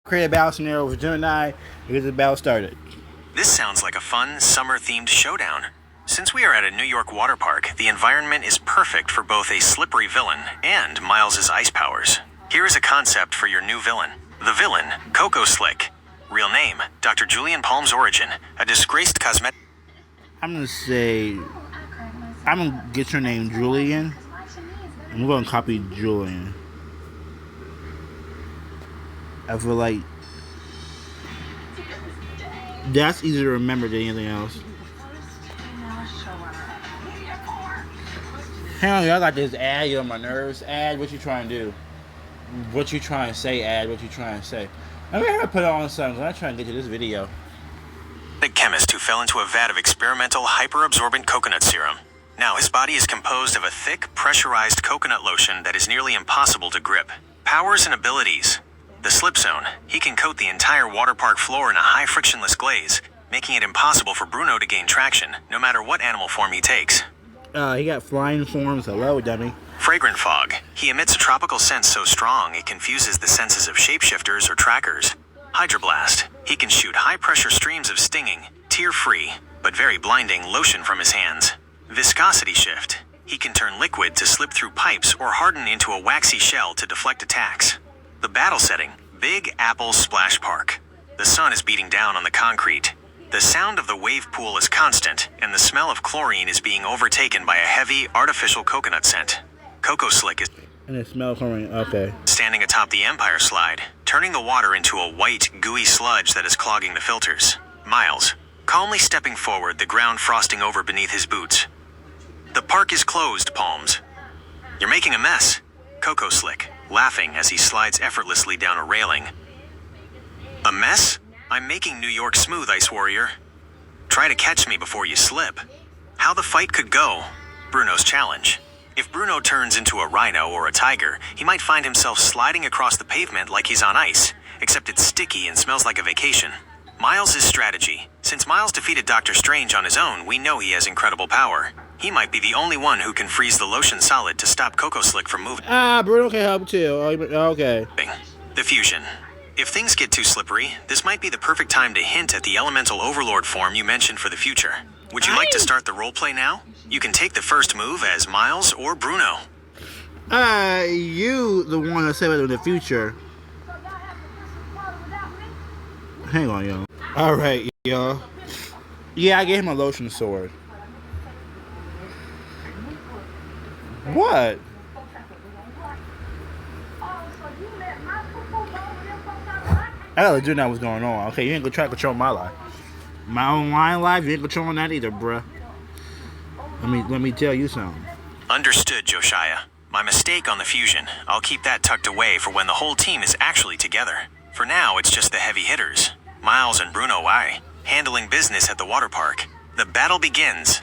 Create a battle scenario with Gemini. Here's the battle started. This sounds like a fun, summer-themed showdown. Since we are at a New York water park, the environment is perfect for both a slippery villain and Miles' ice powers. Here is a concept for your new villain. The villain, Coco Slick. Real name, Dr. Julian Palm's origin, a disgraced cosmetic... I'm gonna get your name Julian. I'm gonna copy Julian. I feel like that's easier to remember than anything else. Hang on, y'all got this ad, you're on my nerves. Ad, what you trying to do? What you trying to say, ad, what you trying to say? I'm gonna put it on something, I'm trying to get to this video. A chemist who fell into a vat of experimental hyper-absorbent coconut serum. Now his body is composed of a thick, pressurized coconut lotion that is nearly impossible to grip. Powers and abilities. The slip zone. He can coat the entire water park floor in a high frictionless glaze, making it impossible for Bruno to gain traction, no matter what animal form he takes. He got flying forms. Hello, dummy. Fragrant fog. He emits a tropical scent so strong it confuses the senses of shapeshifters or trackers. Hydroblast. He can shoot high-pressure streams of stinging, tear-free, but very blinding lotion from his hands. Viscosity shift. He can turn liquid to slip through pipes or harden into a waxy shell to deflect attacks. The battle setting, Big Apple Splash Park. The sun is beating down on the concrete. The sound of the wave pool is constant, and the smell of chlorine is being overtaken by a heavy, artificial coconut scent. Coco Slick is... And it smells chlorine, okay. Standing atop the Empire Slide, turning the water into a white, gooey sludge that is clogging the filters. Miles, calmly stepping forward, the ground frosting over beneath his boots. The park is closed, Palms. You're making a mess. Coco Slick, laughing as he slides effortlessly down a railing. A mess? I'm making New York smooth, Ice Warrior. Try to catch me before you slip. How the fight could go? Bruno's challenge. If Bruno turns into a rhino or a tiger, he might find himself sliding across the pavement like he's on ice, except it's sticky and smells like a vacation. Miles' strategy. Since Miles defeated Dr. Strange on his own, we know he has incredible power. He might be the only one who can freeze the lotion solid to stop Coco Slick from moving. Bruno can help too. Okay. The fusion. If things get too slippery, this might be the perfect time to hint at the elemental overlord form you mentioned for the future. Would you like to start the roleplay now? You can take the first move as Miles or Bruno. You the one that said it in the future. Hang on, y'all. Alright, y'all. Yeah, I gave him a lotion sword. What? I gotta do know what's going on. Okay, you ain't gonna try to control my life. My online life, you ain't controlling that either, bruh. Let me tell you something. Understood, Josiah. My mistake on the fusion. I'll keep that tucked away for when the whole team is actually together. For now, it's just the heavy hitters. Miles and Bruno Y. Handling business at the water park. The battle begins.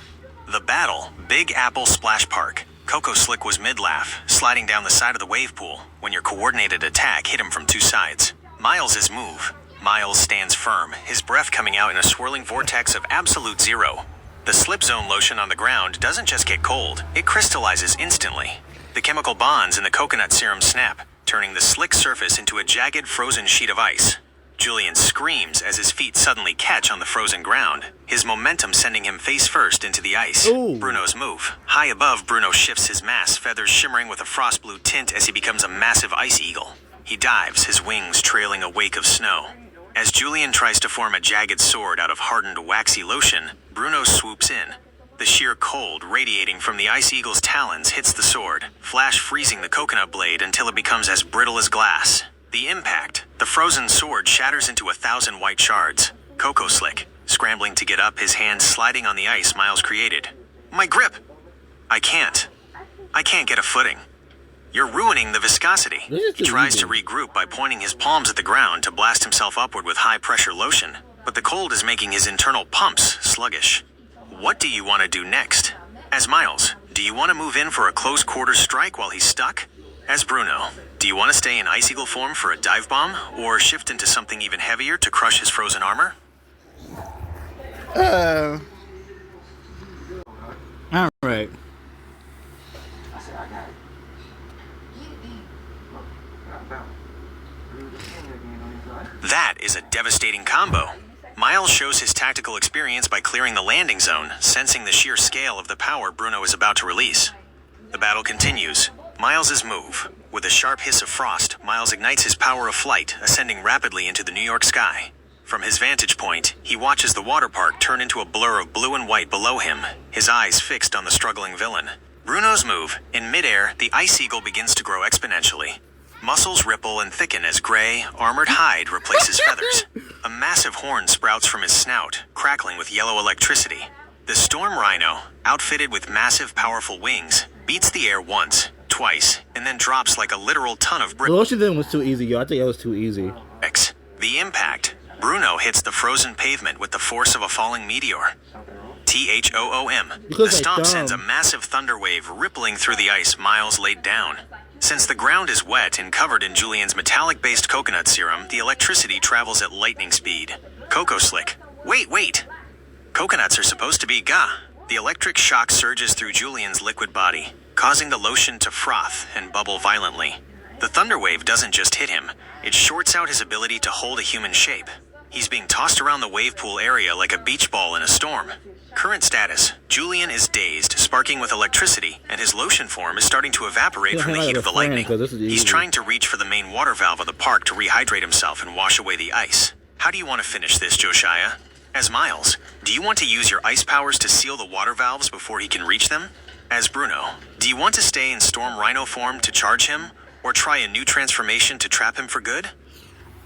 The battle, Big Apple Splash Park. Coco Slick was mid-laugh, sliding down the side of the wave pool when your coordinated attack hit him from two sides. Miles' move. Miles stands firm, his breath coming out in a swirling vortex of absolute zero. The slip zone lotion on the ground doesn't just get cold, it crystallizes instantly. The chemical bonds in the coconut serum snap, turning the slick surface into a jagged frozen sheet of ice. Julian screams as his feet suddenly catch on the frozen ground, his momentum sending him face first into the ice. Ooh. Bruno's move. High above, Bruno shifts his mass, feathers shimmering with a frost blue tint as he becomes a massive ice eagle. He dives, his wings trailing a wake of snow. As Julian tries to form a jagged sword out of hardened waxy lotion, Bruno swoops in. The sheer cold radiating from the ice eagle's talons hits the sword, flash freezing the coconut blade until it becomes as brittle as glass. The impact, the frozen sword shatters into 1,000 white shards. Coco Slick, scrambling to get up, his hands sliding on the ice Miles created. My grip! I can't get a footing. You're ruining the viscosity. He tries to regroup by pointing his palms at the ground to blast himself upward with high-pressure lotion, but the cold is making his internal pumps sluggish. What do you want to do next? As Miles, do you want to move in for a close-quarters strike while he's stuck? As Bruno, do you want to stay in Ice Eagle form for a dive bomb, or shift into something even heavier to crush his frozen armor? Alright. That is a devastating combo. Miles shows his tactical experience by clearing the landing zone, sensing the sheer scale of the power Bruno is about to release. The battle continues. Miles's move. With a sharp hiss of frost, Miles ignites his power of flight, ascending rapidly into the New York sky. From his vantage point, he watches the water park turn into a blur of blue and white below him, his eyes fixed on the struggling villain. Bruno's move. In midair, the Ice Eagle begins to grow exponentially. Muscles ripple and thicken as gray, armored hide replaces feathers. A massive horn sprouts from his snout, crackling with yellow electricity. The Storm Rhino, outfitted with massive, powerful wings, beats the air once, twice, and then drops like a literal ton of The Lotion Villain was too easy, yo. I think it was too easy. bricks. The impact. Bruno hits the frozen pavement with the force of a falling meteor. THOOM. The stomp sends a massive thunder wave rippling through the ice Miles laid down. Since the ground is wet and covered in Julian's metallic-based coconut serum, the electricity travels at lightning speed. Coco Slick. Wait! Coconuts are supposed to be gah. The electric shock surges through Julian's liquid body, causing the lotion to froth and bubble violently. The thunder wave doesn't just hit him, it shorts out his ability to hold a human shape. He's being tossed around the wave pool area like a beach ball in a storm. Current status, Julian is dazed, sparking with electricity, and his lotion form is starting to evaporate from the heat of the lightning. He's trying to reach for the main water valve of the park to rehydrate himself and wash away the ice. How do you want to finish this, Josiah? As Miles, do you want to use your ice powers to seal the water valves before he can reach them? As Bruno, do you want to stay in Storm Rhino form to charge him, or try a new transformation to trap him for good?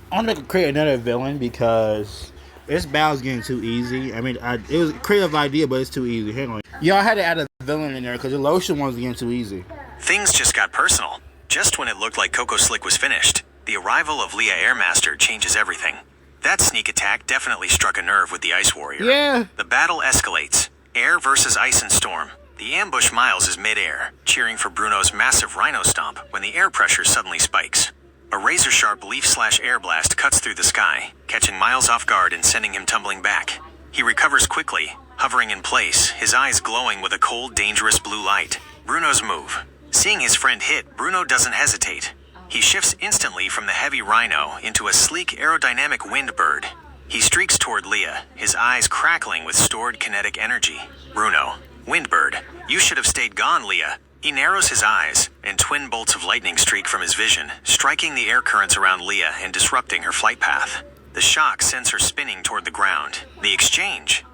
I want to create another villain because this battle's getting too easy. I mean, it was a creative idea, but it's too easy. Hang on. Yo, I had to add a villain in there because the lotion one was getting too easy. Things just got personal. Just when it looked like Coco Slick was finished, the arrival of Leah Airmaster changes everything. That sneak attack definitely struck a nerve with the Ice Warrior. Yeah. The battle escalates. Air versus ice and storm. The ambush Miles is mid-air, cheering for Bruno's massive rhino stomp when the air pressure suddenly spikes. A razor-sharp leaf/air blast cuts through the sky, catching Miles off guard and sending him tumbling back. He recovers quickly, hovering in place, his eyes glowing with a cold, dangerous blue light. Bruno's move. Seeing his friend hit, Bruno doesn't hesitate. He shifts instantly from the heavy rhino into a sleek, aerodynamic wind bird. He streaks toward Leah, his eyes crackling with stored kinetic energy. Bruno. Windbird. You should have stayed gone, Leah. He narrows his eyes, and twin bolts of lightning streak from his vision, striking the air currents around Leah and disrupting her flight path. The shock sends her spinning toward the ground. The exchange.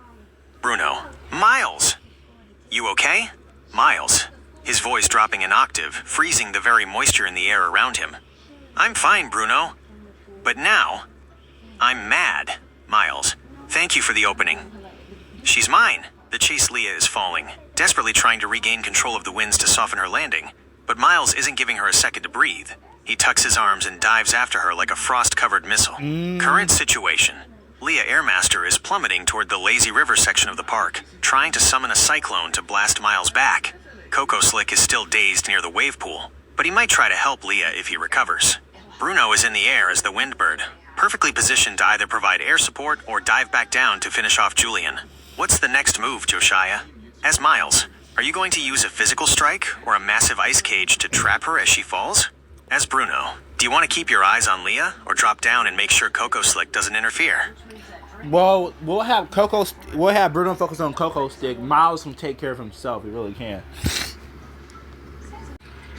Bruno. Miles! You okay? Miles. His voice dropping an octave, freezing the very moisture in the air around him. I'm fine, Bruno. But now, I'm mad. Miles. Thank you for the opening. She's mine. The chase Leah is falling, desperately trying to regain control of the winds to soften her landing. But Miles isn't giving her a second to breathe. He tucks his arms and dives after her like a frost-covered missile. Current situation. Leah Airmaster is plummeting toward the lazy river section of the park, trying to summon a cyclone to blast Miles back. Coco Slick is still dazed near the wave pool, but he might try to help Leah if he recovers. Bruno is in the air as the Windbird, perfectly positioned to either provide air support or dive back down to finish off Julian. What's the next move, Josiah? As Miles, are you going to use a physical strike or a massive ice cage to trap her as she falls? As Bruno, do you want to keep your eyes on Leah or drop down and make sure Coco Slick doesn't interfere? Well, we'll have Bruno focus on Coco Stick. Miles can take care of himself. He really can.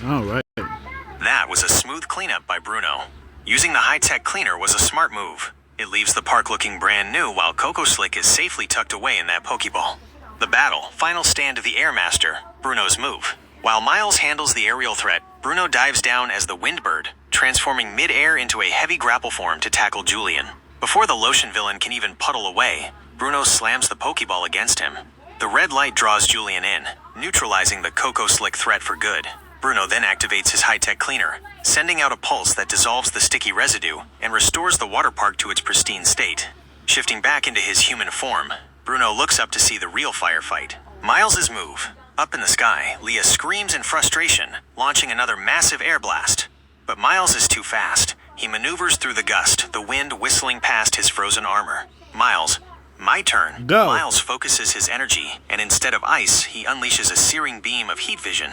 All right. That was a smooth cleanup by Bruno. Using the high-tech cleaner was a smart move. It leaves the park looking brand new while Coco Slick is safely tucked away in that Pokeball. The battle, final stand of the Airmaster, Bruno's move. While Miles handles the aerial threat, Bruno dives down as the Windbird, transforming mid-air into a heavy grapple form to tackle Julian. Before the lotion villain can even puddle away, Bruno slams the Pokeball against him. The red light draws Julian in, neutralizing the Coco Slick threat for good. Bruno then activates his high-tech cleaner, sending out a pulse that dissolves the sticky residue and restores the water park to its pristine state. Shifting back into his human form, Bruno looks up to see the real firefight. Miles' move. Up in the sky, Leah screams in frustration, launching another massive air blast. But Miles is too fast. He maneuvers through the gust, the wind whistling past his frozen armor. Miles. My turn. Go. Miles focuses his energy, and instead of ice, he unleashes a searing beam of heat vision.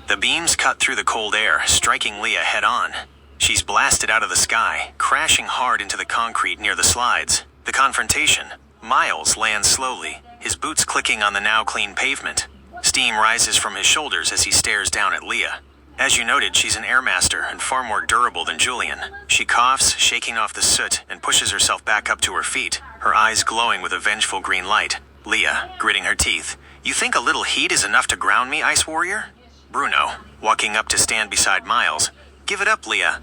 The beams cut through the cold air, striking Leah head-on. She's blasted out of the sky, crashing hard into the concrete near the slides. The confrontation. Miles lands slowly, his boots clicking on the now clean pavement. Steam rises from his shoulders as he stares down at Leah. As you noted, she's an airmaster and far more durable than Julian. She coughs, shaking off the soot, and pushes herself back up to her feet, her eyes glowing with a vengeful green light. Leah, gritting her teeth. You think a little heat is enough to ground me, Ice Warrior? Bruno, walking up to stand beside Miles. Give it up, Leah.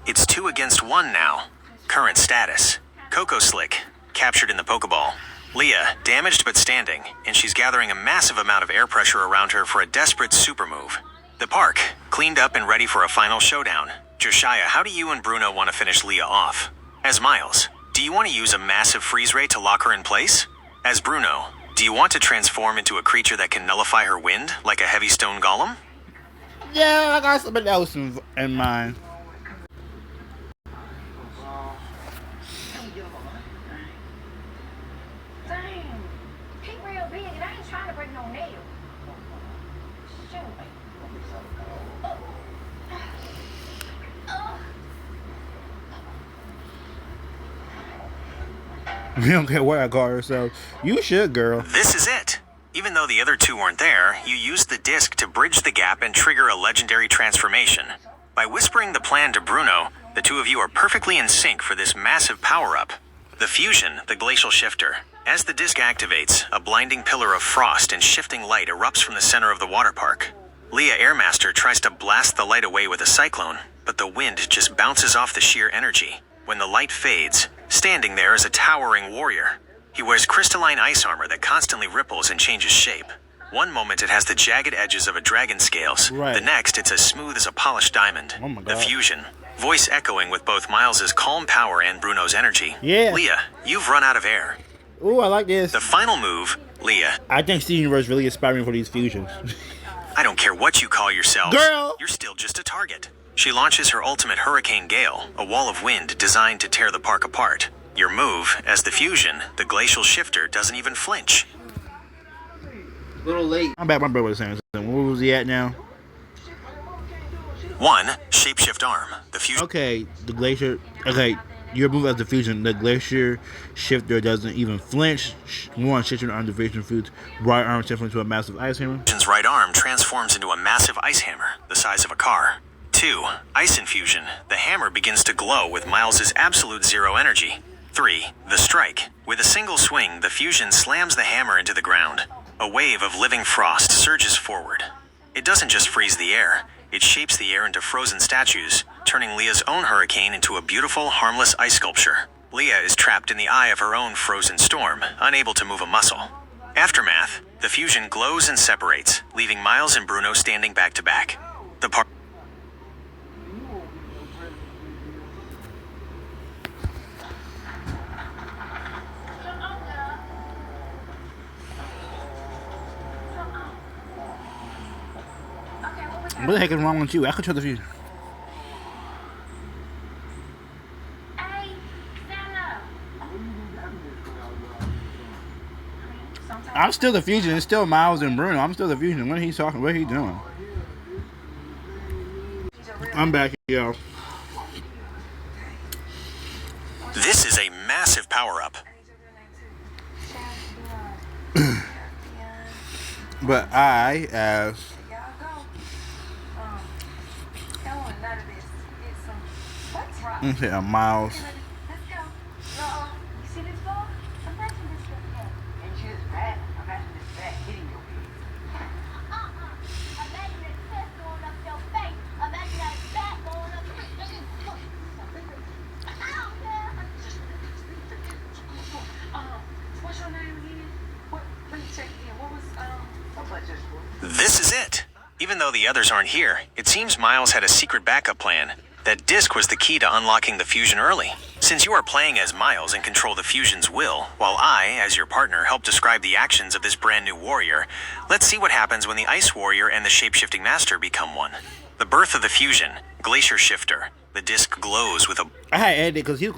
It's 2 against 1 now. Current status. Coco Slick, captured in the Pokeball. Leah, damaged but standing, and she's gathering a massive amount of air pressure around her for a desperate super move. The park, cleaned up and ready for a final showdown. Josiah, how do you and Bruno want to finish Leah off? As Miles, do you want to use a massive freeze ray to lock her in place? As Bruno, do you want to transform into a creature that can nullify her wind, like a heavy stone golem? Yeah, I got something else in mind. Dang, he real big and I ain't trying to break no nail. Shoot. You don't care what I call herself. You should, girl. This is it. Even though the other 2 weren't there, you used the disc to bridge the gap and trigger a legendary transformation. By whispering the plan to Bruno, the 2 of you are perfectly in sync for this massive power-up. The fusion, the glacial shifter. As the disc activates, a blinding pillar of frost and shifting light erupts from the center of the water park. Leah Airmaster tries to blast the light away with a cyclone, but the wind just bounces off the sheer energy. When the light fades, standing there is a towering warrior. He wears crystalline ice armor that constantly ripples and changes shape. One moment it has the jagged edges of a dragon's scales. Right. The next it's as smooth as a polished diamond. Oh my The God. fusion. Voice echoing with both Miles's calm power and Bruno's energy. Yeah. Leah, you've run out of air. Ooh, I like this. The final move, Leah. I think Steven Universe really inspired me for these fusions. I don't care what you call yourself. Girl! You're still just a target. She launches her ultimate Hurricane Gale, a wall of wind designed to tear the park apart. Your move, as the fusion, the glacial shifter, doesn't even flinch. A little late. I'm back. My brother was saying something. Where was he at now? 1. Shapeshift arm. The fusion. Okay, the glacier. Okay, your move as the fusion. The glacier shifter doesn't even flinch. 1. Shifter on the fusion foods. Right arm transforms into a massive ice hammer. Fusion's right arm transforms into a massive ice hammer, the size of a car. 2. Ice infusion. The hammer begins to glow with Miles's absolute zero energy. 3. The strike. With a single swing, the fusion slams the hammer into the ground. A wave of living frost surges forward. It doesn't just freeze the air, it shapes the air into frozen statues, turning Leah's own hurricane into a beautiful, harmless ice sculpture. Leah is trapped in the eye of her own frozen storm, unable to move a muscle. Aftermath. The fusion glows and separates, leaving Miles and Bruno standing back to back. The park. What the heck is wrong with you? I control the fusion. Hey, stand up. I'm still the fusion. It's still Miles and Bruno. I'm still the fusion. What are he talking? What are he doing? I'm back, yo. This is a massive power-up. But I, as Miles. Let's go. You see this ball? Imagine this ball. And she is bad. Imagine this bat hitting your head. Imagine a test going up your face. Imagine that bat going up your face. I don't care. What's your name again? Let me check again. What was, This is it. Even though the others aren't here, it seems Miles had a secret backup plan. That disc was the key to unlocking the fusion early. Since you are playing as Miles and control the fusion's will, while I, as your partner, help describe the actions of this brand new warrior, let's see what happens when the Ice Warrior and the Shapeshifting Master become one. The birth of the fusion, Glacier Shifter. The disc glows with a... I had edited because he was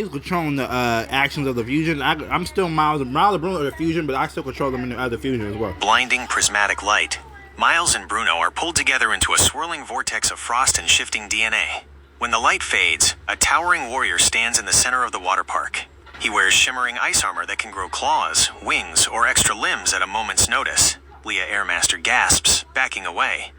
controlling the actions of the fusion. I'm still Miles and Bruno are the fusion, but I still control them in the other fusion as well. blinding prismatic light. Miles and Bruno are pulled together into a swirling vortex of frost and shifting DNA. When the light fades, a towering warrior stands in the center of the water park. He wears shimmering ice armor that can grow claws, wings, or extra limbs at a moment's notice. Leah Airmaster gasps, backing away.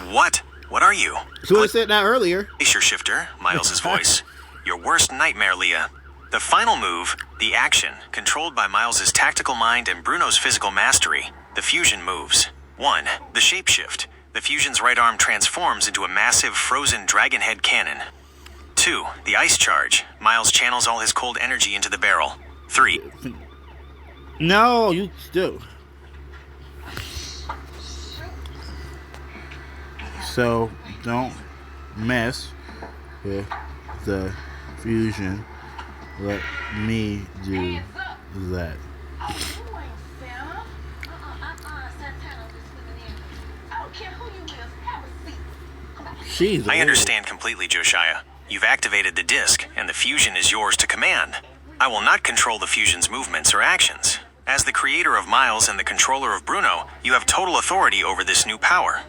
What? What are you? So I said that earlier. Glacier Shifter, Miles' voice. Your worst nightmare, Leah. The final move, the action, controlled by Miles' tactical mind and Bruno's physical mastery, the fusion moves. 1. The shapeshift. The fusion's right arm transforms into a massive frozen dragon head cannon. 2. The ice charge. Miles channels all his cold energy into the barrel. 3. No, you still. So don't mess with the fusion. Let me do that. She's I understand completely, Josiah. You've activated the disc, and the fusion is yours to command. I will not control the fusion's movements or actions. As the creator of Miles and the controller of Bruno, you have total authority over this new power.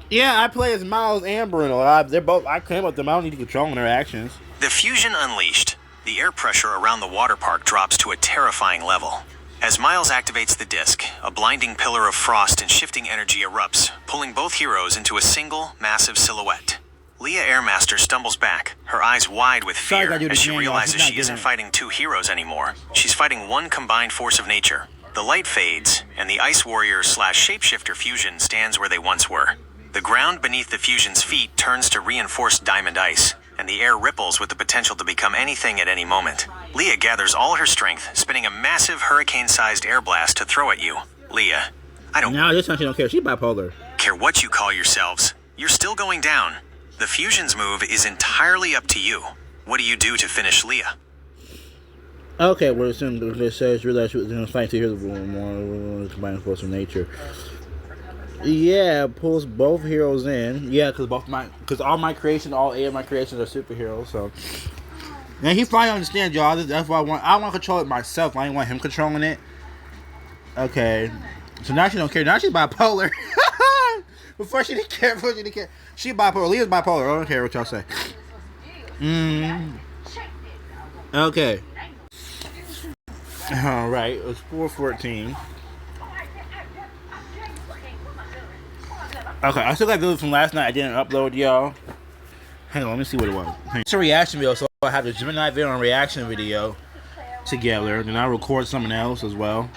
Yeah, I play as Miles and Bruno. They're both. I came with them. I don't need to control their actions. The fusion unleashed. The air pressure around the water park drops to a terrifying level. As Miles activates the disc, a blinding pillar of frost and shifting energy erupts, pulling both heroes into a single, massive silhouette. Leah Airmaster stumbles back, her eyes wide with fear as she realizes she isn't fighting two heroes anymore. She's fighting one combined force of nature. The light fades, and the Ice Warrior/Shapeshifter fusion stands where they once were. The ground beneath the fusion's feet turns to reinforced diamond ice, and the air ripples with the potential to become anything at any moment. Leah gathers all her strength, spinning a massive hurricane-sized air blast to throw at you. Leah, I don't No, this time she don't care. She's bipolar. care what you call yourselves. You're still going down. The fusion's move is entirely up to you. What do you do to finish Leah? Okay, well, it says realize she was going to fight to hear the more combined force of nature. Yeah, pulls both heroes in. Yeah, because all my creations, all 8 of my creations are superheroes. So, and he finally understands, y'all. That's why I want to control it myself. I didn't want him controlling it. Okay, so now she don't care. Now she's bipolar. Before she didn't care. She bipolar. Leah's bipolar. I don't care what y'all say. Okay. All right. It was 4:14. Okay, I still got videos from last night I didn't upload, y'all. Hang on, let me see what it was. It's a reaction video, so I have the Gemini video and reaction video together. Then I'll record something else as well.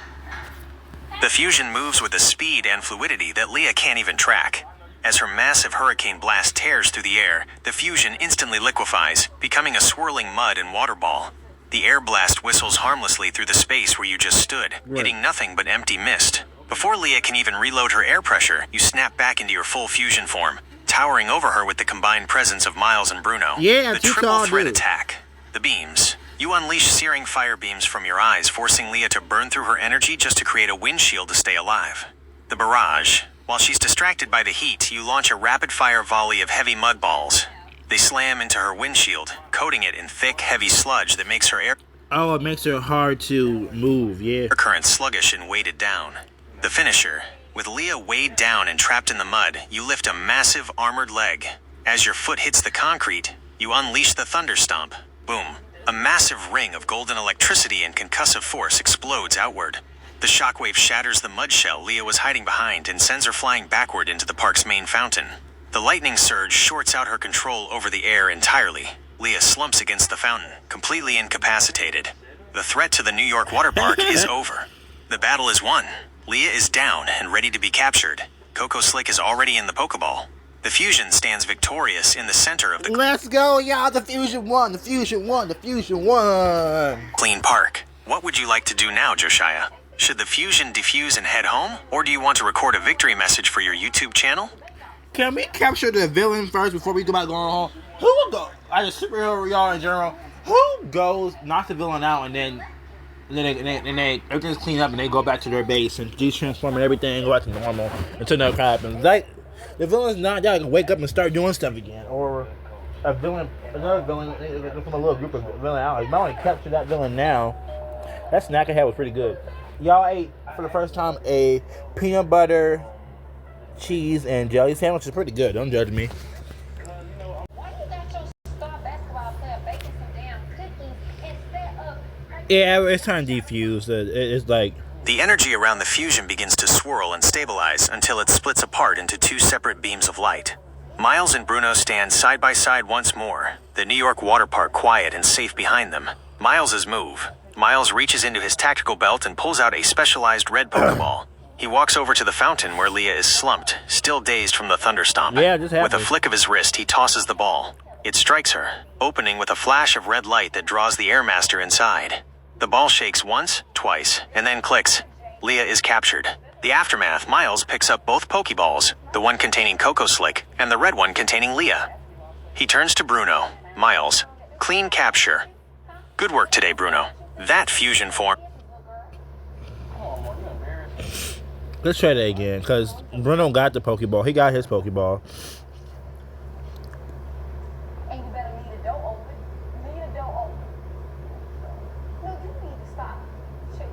The fusion moves with a speed and fluidity that Leah can't even track. As her massive hurricane blast tears through the air, the fusion instantly liquefies, becoming a swirling mud and water ball. The air blast whistles harmlessly through the space where you just stood, hitting nothing but empty mist. Before Leah can even reload her air pressure, you snap back into your full fusion form, towering over her with the combined presence of Miles and Bruno. Yeah, the triple threat attack. The beams. You unleash searing fire beams from your eyes, forcing Leah to burn through her energy just to create a windshield to stay alive. The barrage. While she's distracted by the heat, you launch a rapid-fire volley of heavy mud balls. They slam into her windshield, coating it in thick, heavy sludge that makes her air Oh, it makes her hard to move, yeah. current sluggish and weighted down. The finisher. With Leah weighed down and trapped in the mud, you lift a massive armored leg. As your foot hits the concrete, you unleash the thunder stomp. Boom. A massive ring of golden electricity and concussive force explodes outward. The shockwave shatters the mud shell Leah was hiding behind and sends her flying backward into the park's main fountain. The lightning surge shorts out her control over the air entirely. Leah slumps against the fountain, completely incapacitated. The threat to the New York water park is over. The battle is won. Leah is down and ready to be captured. Coco Slick is already in the Pokeball. The fusion stands victorious in the center of the Let's go, y'all. The fusion won. The fusion won. The fusion won. clean park. What would you like to do now, Josiah? Should the fusion defuse and head home? Or do you want to record a victory message for your YouTube channel? Can we capture the villain first before we go about going home? Who will go? As a superhero, y'all in general, who goes, knocks the villain out, and then everything's cleaned up and they go back to their base and de-transform and everything, go back to normal until nothing happens. Like, the villain's not y'all can wake up and start doing stuff again. Or another villain from a little group of villain out. Like, if I want to capture that villain now, that snack I had was pretty good. Y'all ate, for the first time, a peanut butter, cheese, and jelly sandwich. It's pretty good. Don't judge me. Why is that so Yeah, it's kind of defused. It's like The energy around the fusion begins to swirl and stabilize until it splits apart into two separate beams of light. Miles and Bruno stand side by side once more, the New York water park quiet and safe behind them. Miles's move. Miles reaches into his tactical belt and pulls out a specialized red Pokeball. He walks over to the fountain where Leah is slumped, still dazed from the thunderstomp. Yeah, just happened. With a flick of his wrist, he tosses the ball. It strikes her, opening with a flash of red light that draws the Airmaster inside. The ball shakes once, twice, and then clicks. Leah is captured. The aftermath, Miles picks up both Pokeballs, the one containing Coco Slick and the red one containing Leah. He turns to Bruno. Miles, clean capture. Good work today, Bruno. That fusion form. let's try that again because Bruno got the Pokeball. He got his Pokeball. And you better leave the door open. Leave the door open. No, you need to stop. Shit,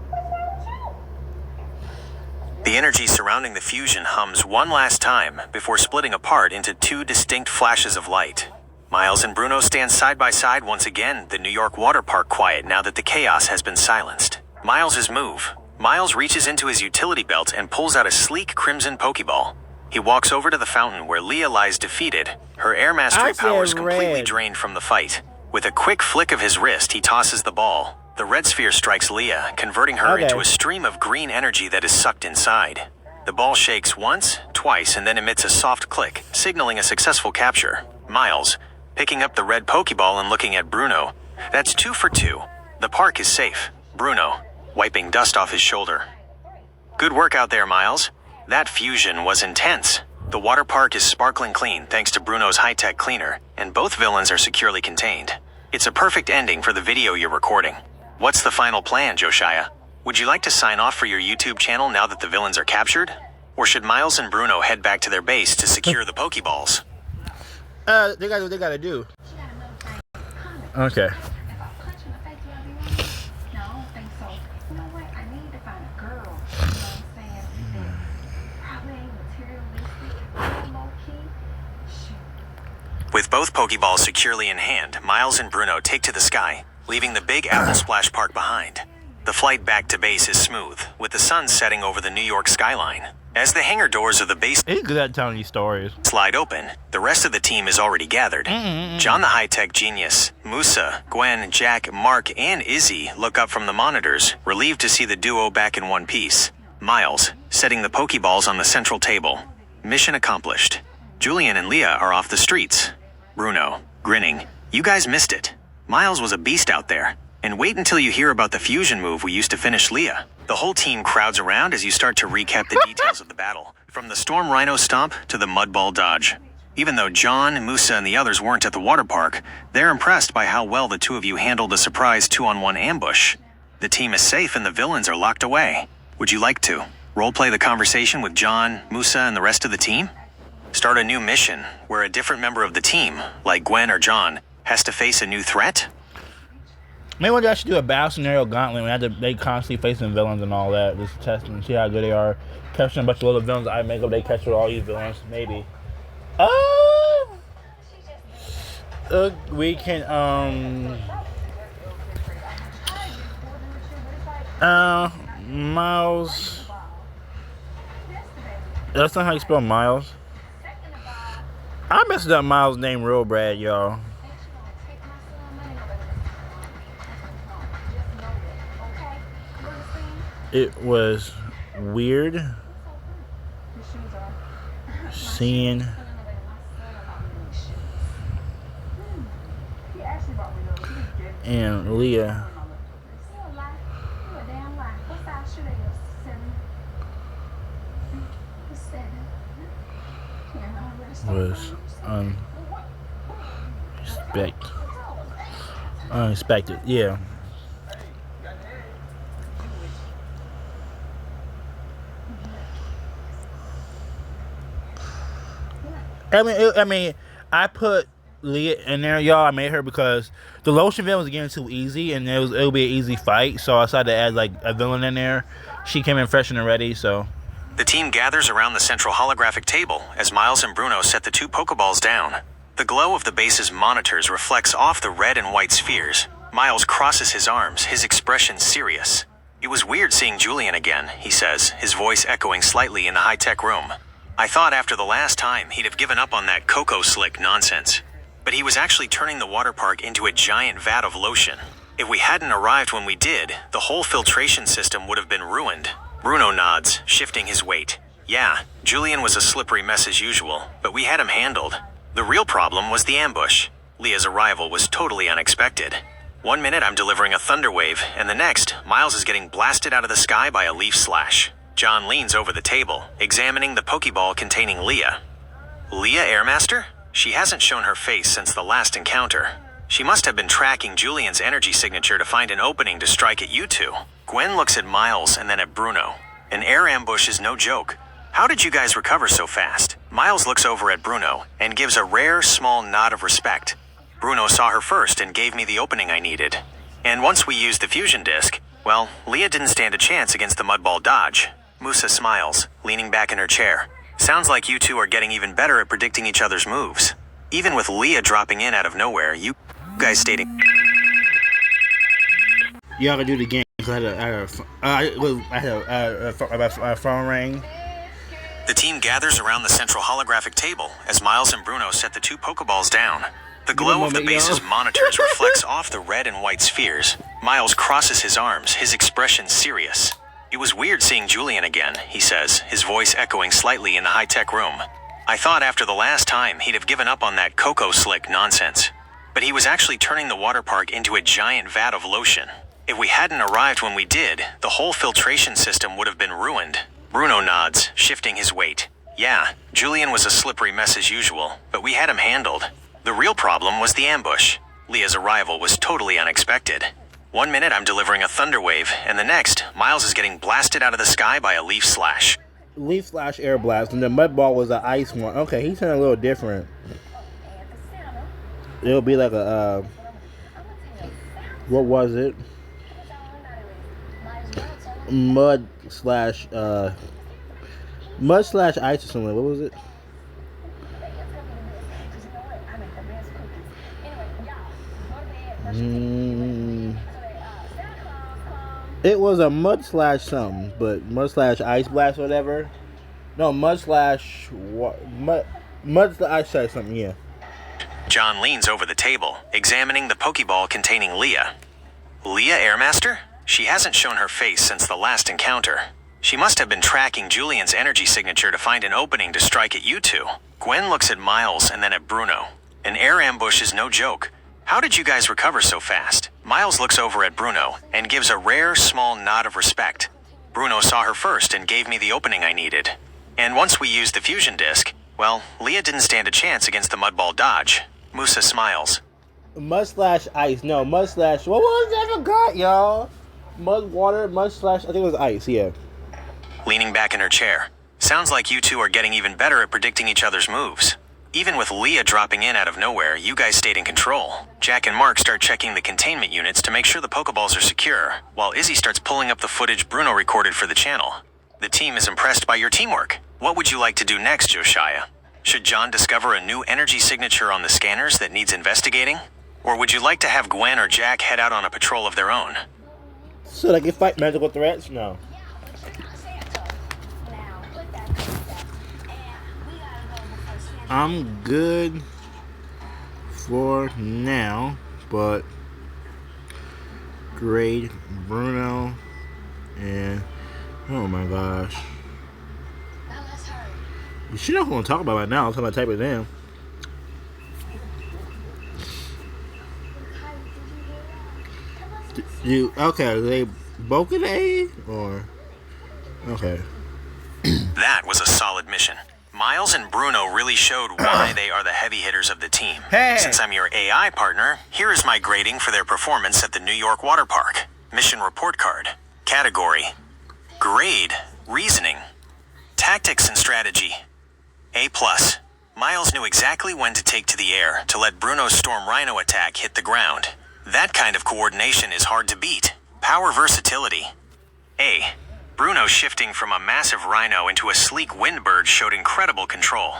what's wrong with you? The energy surrounding the fusion hums one last time before splitting apart into two distinct flashes of light. Miles and Bruno stand side by side once again, the New York water park quiet now that the chaos has been silenced. Miles's move. Miles reaches into his utility belt and pulls out a sleek crimson Pokeball. He walks over to the fountain where Leah lies defeated, her air mastery powers completely drained from the fight. With a quick flick of his wrist, he tosses the ball. The red sphere strikes Leah, converting her into a stream of green energy that is sucked inside. The ball shakes once, twice, and then emits a soft click, signaling a successful capture. Miles, picking up the red Pokeball and looking at Bruno. That's 2 for 2. The park is safe. Bruno, wiping dust off his shoulder. Good work out there, Miles. That fusion was intense. The water park is sparkling clean thanks to Bruno's high-tech cleaner, and both villains are securely contained. It's a perfect ending for the video you're recording. What's the final plan, Josiah? Would you like to sign off for your YouTube channel now that the villains are captured? Or should Miles and Bruno head back to their base to secure the Pokeballs? They got what they gotta do. Okay. If I punch in the face, will I be wrong? No, I don't think so. You know what? I need to find a girl. You know what I'm saying? That probably ain't materialistic, low key. Shoot. With both Pokeballs securely in hand, Miles and Bruno take to the sky, leaving the big Apple Splash Park behind. The flight back to base is smooth, with the sun setting over the New York skyline. As the hangar doors of the base He's good at telling these stories. slide open, the rest of the team is already gathered. John the high-tech genius, Musa, Gwen, Jack, Mark, and Izzy look up from the monitors, relieved to see the duo back in one piece. Miles, setting the Pokeballs on the central table. Mission accomplished. Julian and Leah are off the streets. Bruno, grinning. You guys missed it. Miles was a beast out there. And wait until you hear about the fusion move we used to finish Leah. The whole team crowds around as you start to recap the details of the battle, from the Storm Rhino stomp to the Mudball dodge. Even though John, Musa, and the others weren't at the water park, they're impressed by how well the two of you handled the surprise 2-on-1 ambush. The team is safe and the villains are locked away. Would you like to roleplay the conversation with John, Musa, and the rest of the team? Start a new mission where a different member of the team, like Gwen or John, has to face a new threat? Maybe one day I should do a battle scenario gauntlet when they constantly facing villains and all that. Just test and see how good they are. Capturing a bunch of little villains I make up, they capture all these villains. Maybe. We can, Miles. That's not how you spell Miles. I messed up Miles' name real bad, y'all. It was weird seeing and Leah was unexpected. Yeah. I mean, I put Leah in there, y'all. I made her because the Lotion villain was getting too easy, and it would be an easy fight. So I decided to add like a villain in there. She came in fresh and ready, so. The team gathers around the central holographic table as Miles and Bruno set the two Pokeballs down. The glow of the base's monitors reflects off the red and white spheres, Miles crosses his arms, his expression serious. It was weird seeing Julian again, he says, his voice echoing slightly in the high-tech room. I thought after the last time he'd have given up on that cocoa slick nonsense. But he was actually turning the water park into a giant vat of lotion. If we hadn't arrived when we did, the whole filtration system would have been ruined. Bruno nods, shifting his weight. Yeah, Julian was a slippery mess as usual, but we had him handled. The real problem was the ambush. Leah's arrival was totally unexpected. 1 minute I'm delivering a thunder wave, and the next, Miles is getting blasted out of the sky by a leaf slash. John leans over the table, examining the Pokeball containing Leah. Leah Airmaster? She hasn't shown her face since the last encounter. She must have been tracking Julian's energy signature to find an opening to strike at you two. Gwen looks at Miles and then at Bruno. An air ambush is no joke. How did you guys recover so fast? Miles looks over at Bruno and gives a rare, small nod of respect. Bruno saw her first and gave me the opening I needed. And once we used the fusion disc, well, Leah didn't stand a chance against the mudball dodge. Musa smiles, leaning back in her chair. Sounds like you two are getting even better at predicting each other's moves. Even with Leah dropping in out of nowhere, you guys stating... Y'all gotta do it again, because I had a phone ring. The team gathers around the central holographic table as Miles and Bruno set the two Pokeballs down. The glow of the base's monitors reflects off the red and white spheres. Miles crosses his arms, his expression serious. It was weird seeing Julian again, he says, his voice echoing slightly in the high-tech room. I thought after the last time he'd have given up on that cocoa slick nonsense. But he was actually turning the water park into a giant vat of lotion. If we hadn't arrived when we did, the whole filtration system would have been ruined. Bruno nods, shifting his weight. Yeah, Julian was a slippery mess as usual, but we had him handled. The real problem was the ambush. Leah's arrival was totally unexpected. 1 minute I'm delivering a thunder wave, and the next, Miles is getting blasted out of the sky by a leaf slash. Leaf slash air blast, and the mud ball was an ice one. Okay, he's sounding a little different. It'll be like a, what was it? Mud slash ice or something. What was it? It was a mud slash something, but mud slash ice blast or whatever. No, mud slash ice slash something, yeah. John leans over the table, examining the Pokeball containing Leah. Leah Airmaster? She hasn't shown her face since the last encounter. She must have been tracking Julian's energy signature to find an opening to strike at you two. Gwen looks at Miles and then at Bruno. An air ambush is no joke. How did you guys recover so fast? Miles looks over at Bruno and gives a rare, small nod of respect. Bruno saw her first and gave me the opening I needed. And once we used the fusion disc, well, Leah didn't stand a chance against the mudball dodge. Musa smiles. Mud slash ice. No, mud slash... What was that? I forgot, y'all. Mud water, mud slash... I think it was ice, yeah. Leaning back in her chair. Sounds like you two are getting even better at predicting each other's moves. Even with Leah dropping in out of nowhere, you guys stayed in control. Jack and Mark start checking the containment units to make sure the Pokeballs are secure, while Izzy starts pulling up the footage Bruno recorded for the channel. The team is impressed by your teamwork. What would you like to do next, Josiah? Should John discover a new energy signature on the scanners that needs investigating? Or would you like to have Gwen or Jack head out on a patrol of their own? So they can fight magical threats? No. I'm good for now, but grade Bruno and oh my gosh. You should know who I'm talking about right now. I'm talking about type it in. You okay? Are they both an A or okay? That was a solid mission. Miles and Bruno really showed why they are the heavy hitters of the team. Hey. Since I'm your AI partner, here is my grading for their performance at the New York Water Park. Mission report card. Category. Grade. Reasoning. Tactics and strategy. A+. Miles knew exactly when to take to the air to let Bruno's Storm Rhino attack hit the ground. That kind of coordination is hard to beat. Power versatility. A. Bruno shifting from a massive rhino into a sleek windbird showed incredible control.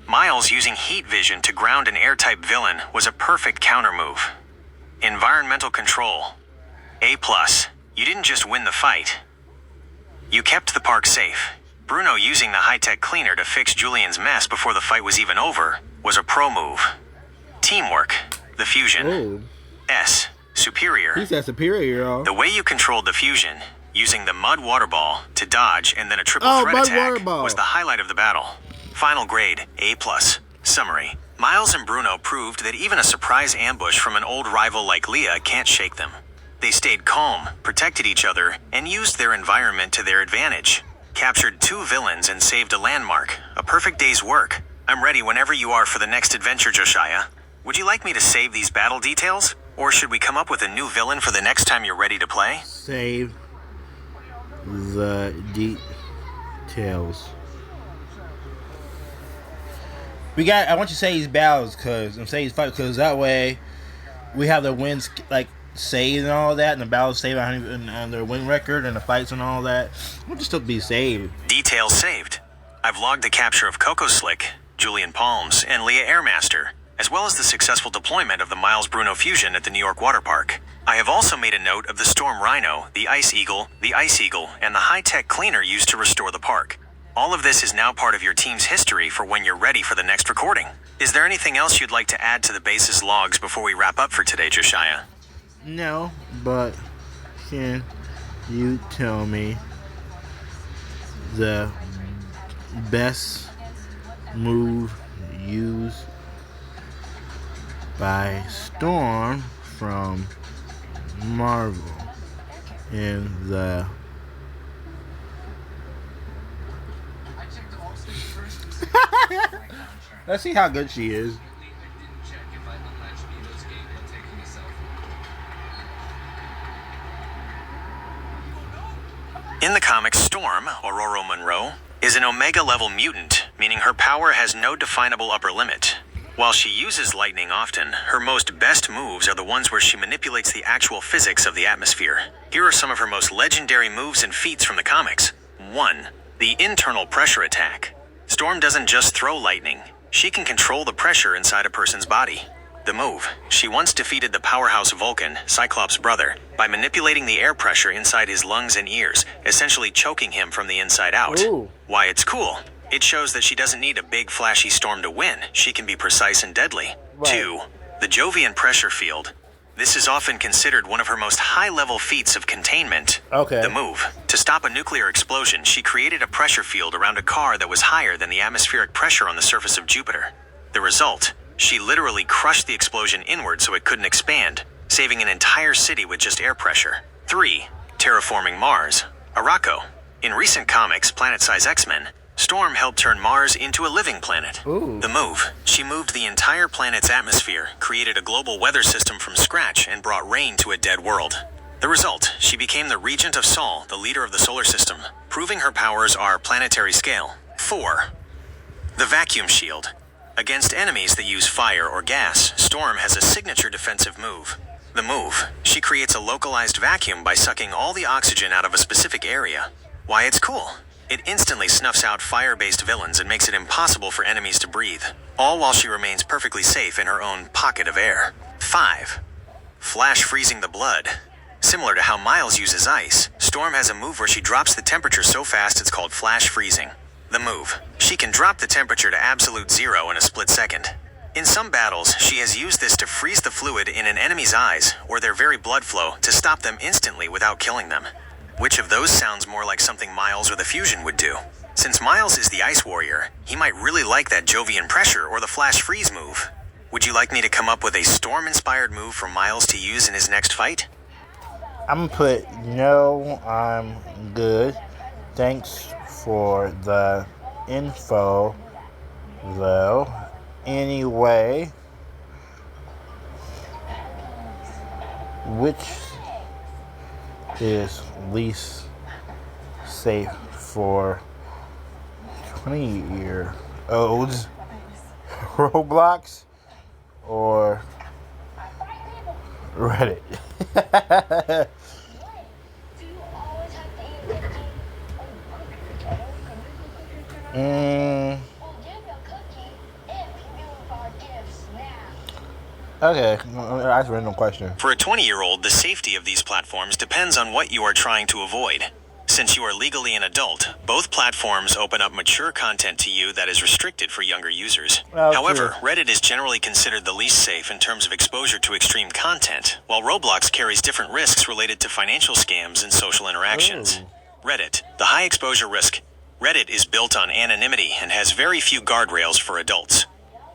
Miles using heat vision to ground an air-type villain was a perfect counter move. Environmental control. A+. You didn't just win the fight. You kept the park safe. Bruno using the high-tech cleaner to fix Julian's mess before the fight was even over was a pro move. Teamwork. The fusion. Oh, S. Superior. he said superior, y'all. The way you controlled the fusion, using the mud water ball to dodge and then a triple threat mud attack, water ball. was the highlight of the battle. Final grade, A+. Summary. Miles and Bruno proved that even a surprise ambush from an old rival like Leah can't shake them. They stayed calm, protected each other, and used their environment to their advantage. Captured 2 villains and saved a landmark. A perfect day's work. I'm ready whenever you are for the next adventure, Josiah. Would you like me to save these battle details? Or should we come up with a new villain for the next time you're ready to play? Save the details. I want you to say these battles, because that way we have the wins like saved and all that, and the battles saved on their win record, and the fights and all that. We'll just still be saved. Details saved. I've logged the capture of Coco Slick, Julian Palms, and Leah Airmaster, as well as the successful deployment of the Miles Bruno fusion at the New York Water Park. I have also made a note of the Storm Rhino, the Ice Eagle, and the high-tech cleaner used to restore the park. All of this is now part of your team's history for when you're ready for the next recording. Is there anything else you'd like to add to the base's logs before we wrap up for today, Josiah? No, but can you tell me the best move used by Storm from Marvel in the Let's see how good she is. In the comics, Storm, Aurora Monroe, is an Omega-level mutant, meaning her power has no definable upper limit. While she uses lightning often, her most best moves are the ones where she manipulates the actual physics of the atmosphere. Here are some of her most legendary moves and feats from the comics. 1. The internal pressure attack. Storm doesn't just throw lightning. She can control the pressure inside a person's body. The move. She once defeated the powerhouse Vulcan, Cyclops' brother, by manipulating the air pressure inside his lungs and ears, essentially choking him from the inside out. Ooh. Why it's cool. It shows that she doesn't need a big flashy storm to win. She can be precise and deadly. Right. 2. The Jovian pressure field. This is often considered one of her most high-level feats of containment. Okay. The move. To stop a nuclear explosion, she created a pressure field around a car that was higher than the atmospheric pressure on the surface of Jupiter. The result? She literally crushed the explosion inward so it couldn't expand, saving an entire city with just air pressure. 3. Terraforming Mars. Arakko. In recent comics, Planet-Size X-Men, Storm helped turn Mars into a living planet. Ooh. The move. She moved the entire planet's atmosphere, created a global weather system from scratch, and brought rain to a dead world. The result, she became the Regent of Sol, the leader of the solar system, proving her powers are planetary scale. 4. The vacuum shield. Against enemies that use fire or gas, Storm has a signature defensive move. The move. She creates a localized vacuum by sucking all the oxygen out of a specific area. Why it's cool. It instantly snuffs out fire-based villains and makes it impossible for enemies to breathe, all while she remains perfectly safe in her own pocket of air. 5. Flash freezing the blood. Similar to how Miles uses ice, Storm has a move where she drops the temperature so fast it's called flash freezing. The move. She can drop the temperature to absolute zero in a split second. In some battles, she has used this to freeze the fluid in an enemy's eyes or their very blood flow to stop them instantly without killing them. Which of those sounds more like something Miles or the Fusion would do? Since Miles is the Ice Warrior, he might really like that Jovian pressure or the Flash Freeze move. Would you like me to come up with a Storm-inspired move for Miles to use in his next fight? I'm gonna put no, I'm good. Thanks for the info, though. Anyway, which is least safe for 20-year-olds? Roblox or Reddit? Okay, that's a random question. For a 20-year-old, the safety of these platforms depends on what you are trying to avoid. Since you are legally an adult, both platforms open up mature content to you that is restricted for younger users. Oh, However, true. Reddit is generally considered the least safe in terms of exposure to extreme content, while Roblox carries different risks related to financial scams and social interactions. Ooh. Reddit, the high exposure risk. Reddit is built on anonymity and has very few guardrails for adults.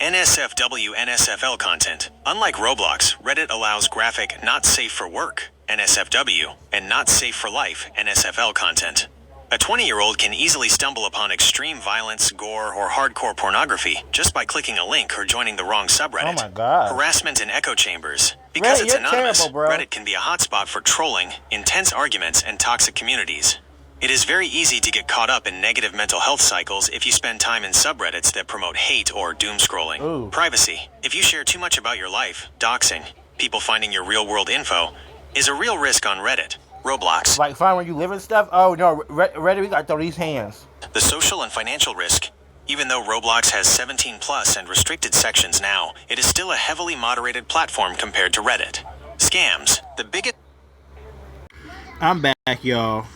NSFW NSFL content. Unlike Roblox, Reddit allows graphic not safe for work NSFW and not safe for life NSFL content. A 20-year-old can easily stumble upon extreme violence, gore, or hardcore pornography just by clicking a link or joining the wrong subreddit. Oh my God. Harassment in echo chambers. Because Reddit, it's you're anonymous, terrible, bro. Reddit can be a hotspot for trolling, intense arguments, and toxic communities. It is very easy to get caught up in negative mental health cycles if you spend time in subreddits that promote hate or doom scrolling. Ooh. Privacy. If you share too much about your life, doxing, people finding your real-world info, is a real risk on Reddit. Roblox. Like find where you live and stuff? Oh no, Reddit, we got throw these hands. The social and financial risk. Even though Roblox has 17 plus and restricted sections now, it is still a heavily moderated platform compared to Reddit. Scams. The biggest I'm back, y'all.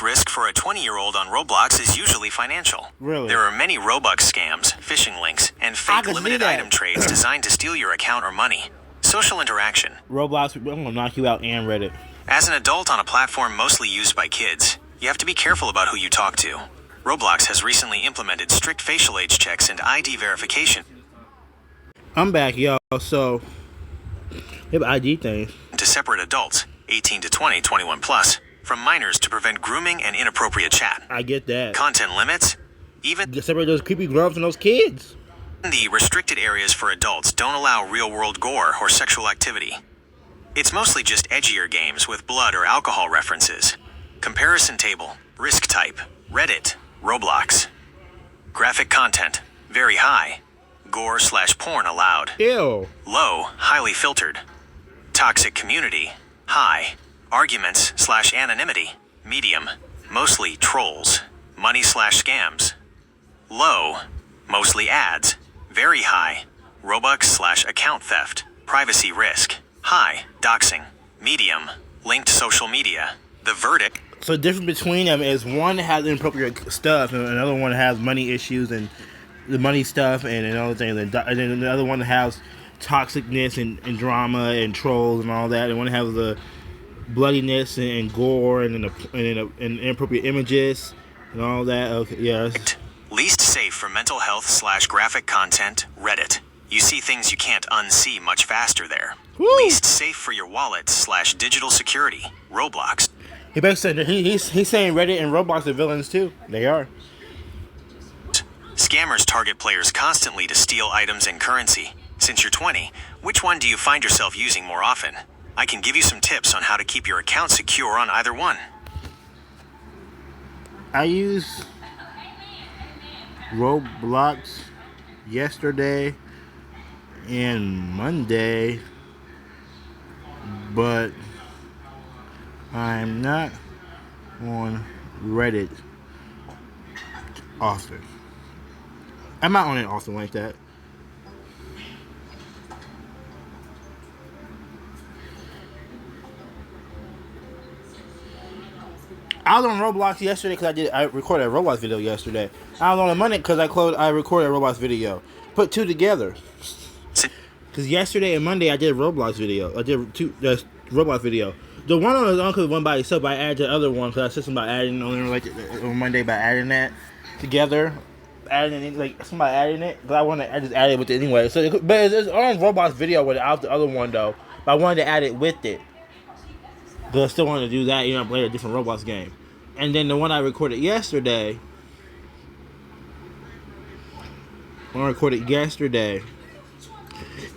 risk for a 20-year-old on Roblox is usually financial. Really? There are many Robux scams, phishing links, and I fake can see limited that. item trades designed to steal your account or money. Social interaction. Roblox, I'm gonna knock you out and Reddit. As an adult on a platform mostly used by kids, you have to be careful about who you talk to. Roblox has recently implemented strict facial age checks and ID verification I'm back, y'all. So, they have ID things. to separate adults, 18 to 20, 21 plus, from minors to prevent grooming and inappropriate chat. I get that. Content limits, even You separate those creepy grubs from those kids. the restricted areas for adults don't allow real-world gore or sexual activity. It's mostly just edgier games with blood or alcohol references. Comparison table, risk type, Reddit, Roblox. Graphic content, very high. Gore/porn allowed. Ew. Low, highly filtered. Toxic community, high. Arguments/anonymity, medium. Mostly trolls. Money/scams. Low, mostly ads. Very high. Robux/account theft. Privacy risk. High, doxing. Medium, linked social media. The verdict. So the difference between them is one has inappropriate stuff and another one has money issues and the money stuff and another thing. And then the other one has toxicness and drama and trolls and all that. And one has the bloodiness and gore and inappropriate images and all that. Okay, yes. Least safe for mental health/graphic content, Reddit. You see things you can't unsee much faster there. Woo! Least safe for your wallet/digital security, Roblox. He basically said he's saying Reddit and Roblox are villains too. They are. Scammers target players constantly to steal items and currency. Since you're 20, which one do you find yourself using more often? I can give you some tips on how to keep your account secure on either one. I used Roblox yesterday and Monday, but I'm not on Reddit often. I'm not on it often like that. I was on Roblox yesterday because I recorded a Roblox video yesterday. I was on a Monday because I recorded a Roblox video. Put two together. Because yesterday and Monday I did a Roblox video. I did two Roblox video. The one on the one by itself, I added the other one because I said something about adding on Monday by adding that together. Adding it, like somebody adding it, but I just added it with it anyway. So, but it's on Roblox video without the other one though. But I wanted to add it with it. But I still wanted to do that, play a different Roblox game. And then the one I recorded yesterday,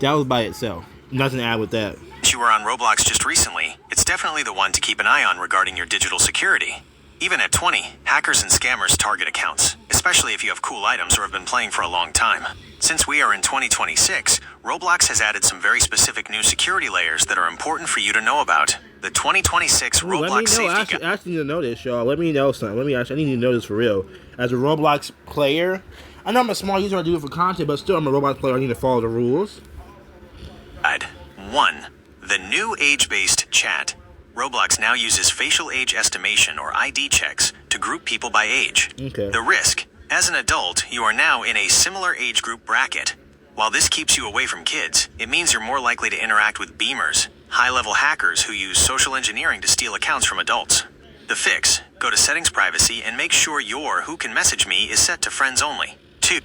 that was by itself. Nothing to add with that. If you were on Roblox just recently, it's definitely the one to keep an eye on regarding your digital security. Even at 20, hackers and scammers target accounts, especially if you have cool items or have been playing for a long time. Since we are in 2026, Roblox has added some very specific new security layers that are important for you to know about. The 2026 Roblox Let me Safety know. I actually need to know this, y'all. Let me know something. I need to know this for real. As a Roblox player, I know I'm a small user. I do it for content, but still, I'm a Roblox player. I need to follow the rules. 1. The new age-based chat. Roblox now uses facial age estimation or ID checks to group people by age. Okay. The risk. As an adult, you are now in a similar age group bracket. While this keeps you away from kids, it means you're more likely to interact with beamers, high-level hackers who use social engineering to steal accounts from adults. The fix. Go to Settings Privacy and make sure your Who Can Message Me is set to friends only. 2.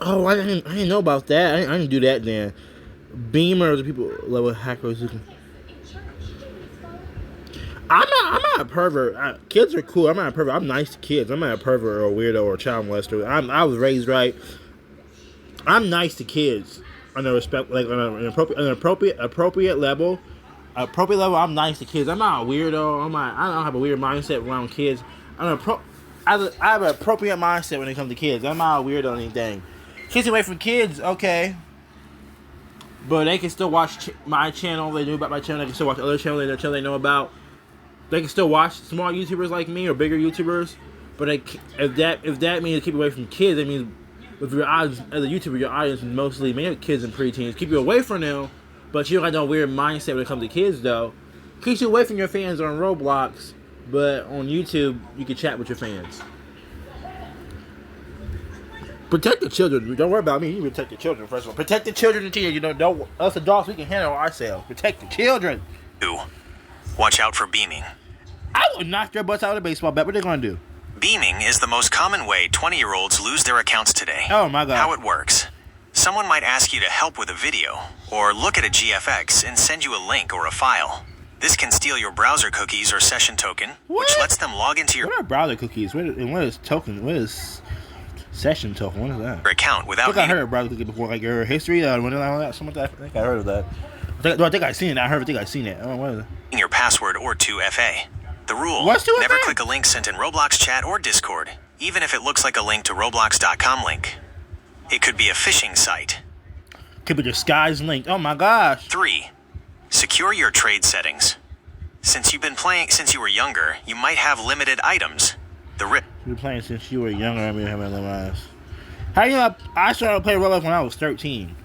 Oh, I didn't know about that. I didn't do that then. Beamers, people level hackers who can. I'm not a pervert. Kids are cool. I'm not a pervert. I'm nice to kids. I'm not a pervert or a weirdo or a child molester. I was raised right. I'm nice to kids on a respect, like on an appropriate level. I'm nice to kids. I'm not a weirdo. I don't have a weird mindset around kids. I have an appropriate mindset when it comes to kids. I'm not a weirdo or anything. Kids away from kids, okay. But they can still watch my channel. They knew about my channel. They can still watch other channels they know about. They can still watch small YouTubers like me or bigger YouTubers. But if that means keep away from kids, that means with your audience as a YouTuber, your audience is mostly maybe kids and preteens. Keep you away from them, but you don't have no weird mindset when it comes to kids, though. Keeps you away from your fans on Roblox, but on YouTube, you can chat with your fans. Protect the children. Don't worry about me. You protect the children, first of all. Protect the children and teens. Don't us adults, we can handle ourselves. Protect the children. 2. Watch out for beaming. I would knock their butts out of a baseball bat. What are they going to do? Beaming is the most common way 20-year-olds lose their accounts today. Oh, my God. How it works. Someone might ask you to help with a video, or look at a GFX and send you a link or a file. This can steal your browser cookies or session token, which lets them log into your What are browser cookies? What is token? What is session token? What is that? account I without think I heard of browser cookie before, like your history, something like that. I think I heard of that. I think I've seen it. I think I've seen it. Oh, what is it? your password or 2FA. The rule, What's 2FA? never click a link sent in Roblox chat or Discord, even if it looks like a link to Roblox.com link. It could be a phishing site. Could be disguised link. Oh my gosh. 3. Secure your trade settings. Since you've been playing since you were younger, you might have limited items. The You've been playing since you were younger. I mean, having them eyes. How you know? I started playing Roblox when I was 13.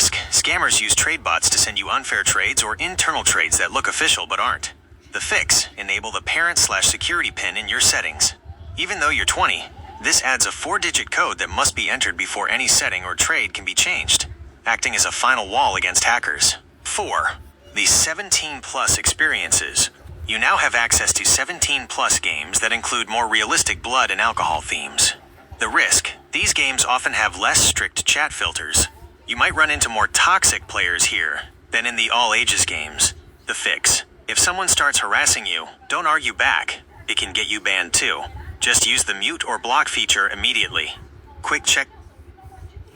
risk. Scammers use trade bots to send you unfair trades or internal trades that look official but aren't. The fix, enable the parent/security pin in your settings. Even though you're 20, this adds a 4-digit code that must be entered before any setting or trade can be changed, acting as a final wall against hackers. 4. The 17+ experiences. You now have access to 17+ games that include more realistic blood and alcohol themes. The risk. These games often have less strict chat filters. You might run into more toxic players here than in the all ages games. The fix. If someone starts harassing you, don't argue back. It can get you banned too. Just use the mute or block feature immediately. Quick check.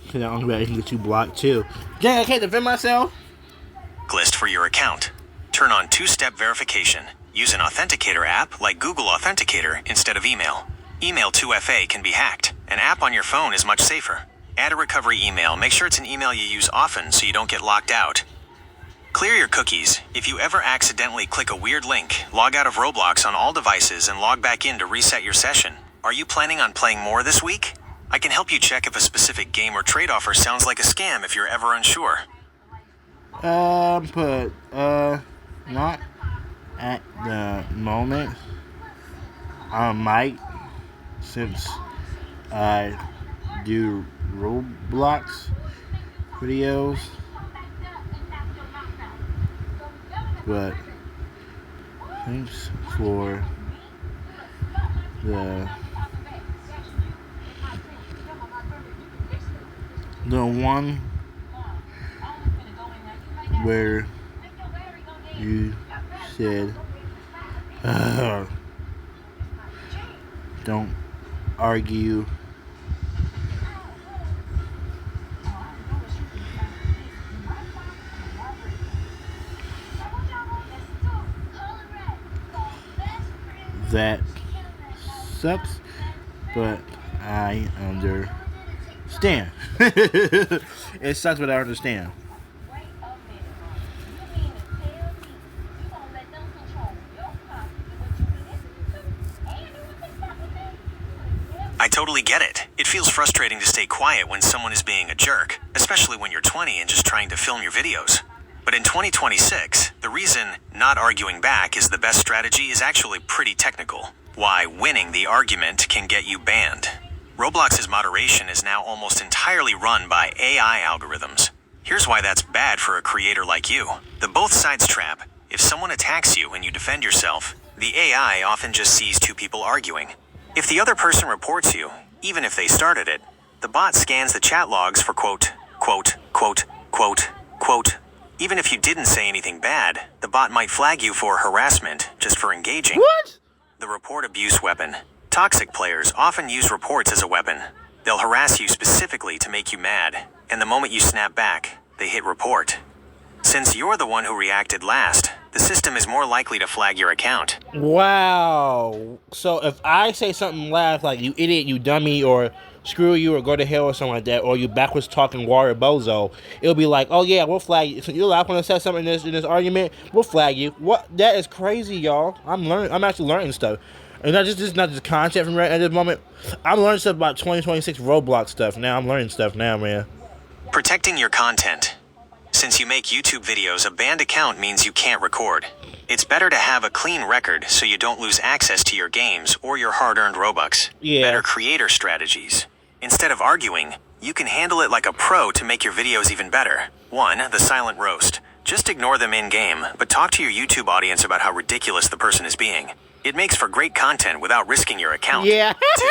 Cause I don't know I can get you blocked too. Dang, I can't defend myself. List for your account. Turn on 2-step verification. Use an authenticator app like Google Authenticator instead of email. Email 2FA can be hacked. An app on your phone is much safer. Add a recovery email. Make sure it's an email you use often so you don't get locked out. Clear your cookies. If you ever accidentally click a weird link, log out of Roblox on all devices and log back in to reset your session. Are you planning on playing more this week? I can help you check if a specific game or trade offer sounds like a scam if you're ever unsure. Not at the moment. I might, since I do Roblox videos, but thanks for the one where you said don't argue that sucks, but I understand. It sucks, but I understand. Totally get it. It feels frustrating to stay quiet when someone is being a jerk, especially when you're 20 and just trying to film your videos. But in 2026, the reason not arguing back is the best strategy is actually pretty technical. Why winning the argument can get you banned. Roblox's moderation is now almost entirely run by AI algorithms. Here's why that's bad for a creator like you. The both sides trap. If someone attacks you and you defend yourself, the AI often just sees two people arguing. If the other person reports you, even if they started it, the bot scans the chat logs for quote, quote, quote, quote, quote. Even if you didn't say anything bad, the bot might flag you for harassment just for engaging. What? The report abuse weapon. Toxic players often use reports as a weapon. They'll harass you specifically to make you mad, and the moment you snap back, they hit report. Since you're the one who reacted last, the system is more likely to flag your account. Wow. So if I say something last, like you idiot, you dummy, or screw you, or go to hell, or something like that, or you backwards talking warrior bozo, it'll be like, oh yeah, we'll flag you. So you're not going to say something in this argument, we'll flag you. What? That is crazy, y'all. I'm actually learning stuff. And not just content from right at this moment. I'm learning stuff about 2026 Roblox stuff now. I'm learning stuff now, man. Protecting your content. Since you make YouTube videos, a banned account means you can't record. It's better to have a clean record so you don't lose access to your games or your hard-earned Robux. Yeah. Better creator strategies. Instead of arguing, you can handle it like a pro to make your videos even better. 1. The silent roast. Just ignore them in-game, but talk to your YouTube audience about how ridiculous the person is being. It makes for great content without risking your account. Yeah. 2.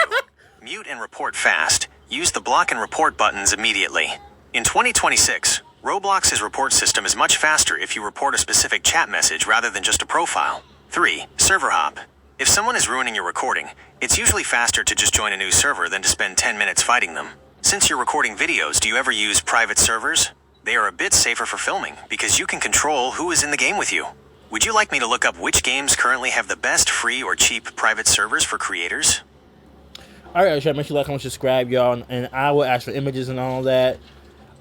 Mute and report fast. Use the block and report buttons immediately. In 2026, Roblox's report system is much faster if you report a specific chat message rather than just a profile. 3. Server hop. If someone is ruining your recording, it's usually faster to just join a new server than to spend 10 minutes fighting them. Since you're recording videos, do you ever use private servers? They are a bit safer for filming because you can control who is in the game with you. Would you like me to look up which games currently have the best free or cheap private servers for creators? Alright, sure, make sure you like, comment, subscribe, y'all, and I will ask for images and all that.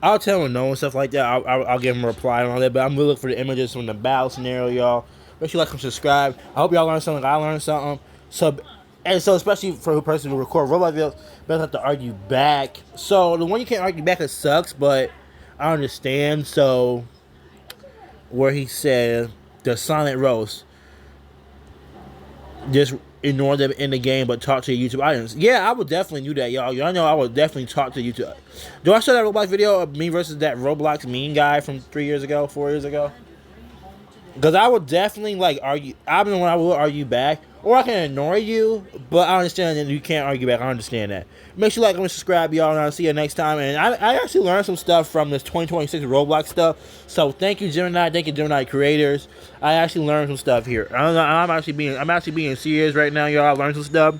I'll tell them no and stuff like that. I'll give them a reply and all that, but I'm really looking for the images from the battle scenario, y'all. Make sure you like and subscribe. I hope y'all learned something. I learned something. So especially for a person who record Roblox videos, better have to argue back. So the one you can't argue back, it sucks, but I understand. So where he said the silent roast, just ignore them in the game, but talk to your YouTube audience. Yeah, I would definitely do that, y'all. Y'all know I would definitely talk to YouTube. Do I show that Roblox video of me versus that Roblox mean guy from 4 years ago? Because I would definitely, like, argue. I'm the one I will argue back. Or I can ignore you, but I understand that you can't argue back. I understand that. Make sure you like and subscribe, y'all, and I'll see you next time. And I actually learned some stuff from this 2026 Roblox stuff. So thank you, Gemini. Thank you, Gemini creators. I actually learned some stuff here. I'm actually being serious right now, y'all. I learned some stuff.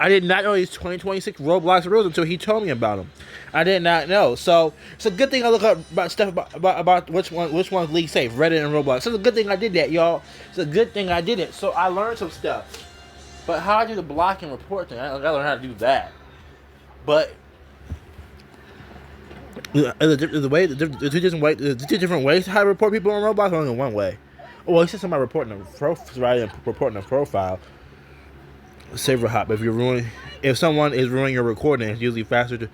I did not know these 2026 Roblox rules until he told me about them. I did not know. So it's a good thing I look up about stuff about which one's league safe, Reddit and Roblox. So it's a good thing I did that, y'all. It's a good thing I did it. So I learned some stuff. But how I do the block and report thing, I gotta learn how to do that. But the two different ways to how to report people on Roblox. Only one way. Well, he said somebody reporting a profile. Server hop. If someone is ruining your recording, it's usually faster to.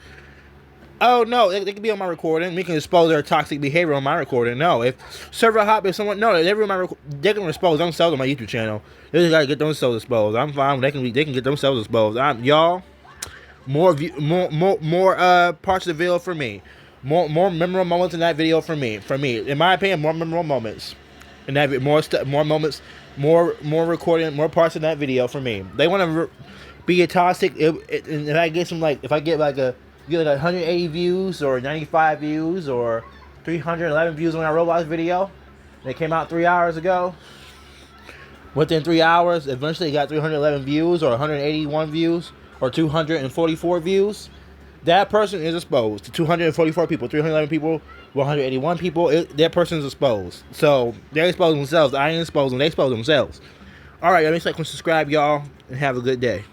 Oh no, they can be on my recording. We can expose their toxic behavior on my recording. No, if server hop, if someone they can expose themselves on my YouTube channel. They just gotta get themselves exposed. I'm fine. They can get themselves exposed. Y'all, more parts of the video for me. More memorable moments in that video for me. In my opinion, more memorable moments. And that more moments, more recording, more parts of that video for me. They want to be a toxic. If I get some if I get like 180 views or 95 views or 311 views on that Roblox video. They came out 3 hours ago. Within 3 hours, eventually got 311 views or 181 views or 244 views. That person is exposed to 244 people, 311 people, 181 people. That person is exposed. So they expose themselves. I ain't exposed them. They expose themselves. All right, y'all. Make sure you subscribe, y'all, and have a good day.